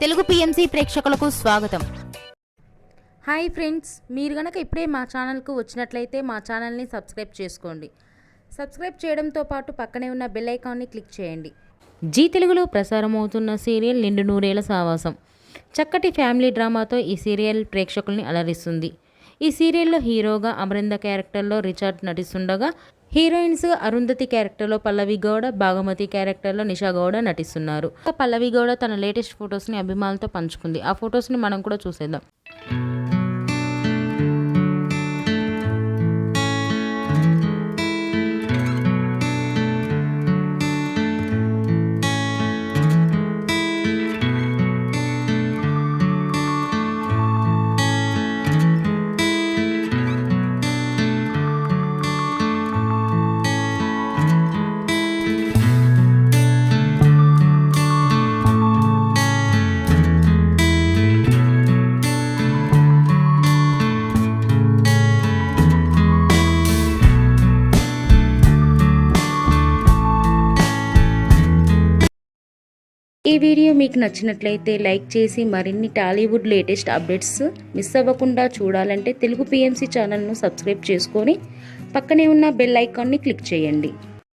Telugu PMC ప్రేక్షకులకు స్వాగతం. Hi friends, మీరు గనక ఇప్పుడే మా ఛానల్కు వచ్చినట్లయితే మా ఛానల్ని సబ్స్క్రైబ్ చేసుకోండి. సబ్స్క్రైబ్ చేయడంతో పాటు పక్కనే ఉన్న బెల్ ఐకాన్ని క్లిక్ చేయండి. జీ తెలుగులో ప్రసారమవుతున్న సీరియల్ నిండు నూరేళ్ల సావాసం చక్కటి ఫ్యామిలీ డ్రామాతో ఈ సీరియల్ ప్రేక్షకుల్ని అలరిస్తుంది. ఈ సీరియల్లో హీరోగా అమరింద క్యారెక్టర్లో రిచార్డ్ నటిస్తుండగా, హీరోయిన్స్ అరుంధతి క్యారెక్టర్లో పల్లవి గౌడ, భాగమతి క్యారెక్టర్లో నిషా గౌడ నటిస్తున్నారు. పల్లవి గౌడ తన లేటెస్ట్ ఫొటోస్ని అభిమానులతో పంచుకుంది. ఆ ఫొటోస్ని మనం కూడా చూసేద్దాం. ఈ వీడియో మీకు నచ్చినట్లయితే లైక్ చేసి మరిన్ని టాలీవుడ్ లేటెస్ట్ అప్డేట్స్ మిస్ అవ్వకుండా చూడాలంటే తెలుగు పిఎంసి ఛానల్ను సబ్స్క్రైబ్ చేసుకొని పక్కనే ఉన్న బెల్ ఐకాన్ని క్లిక్ చేయండి.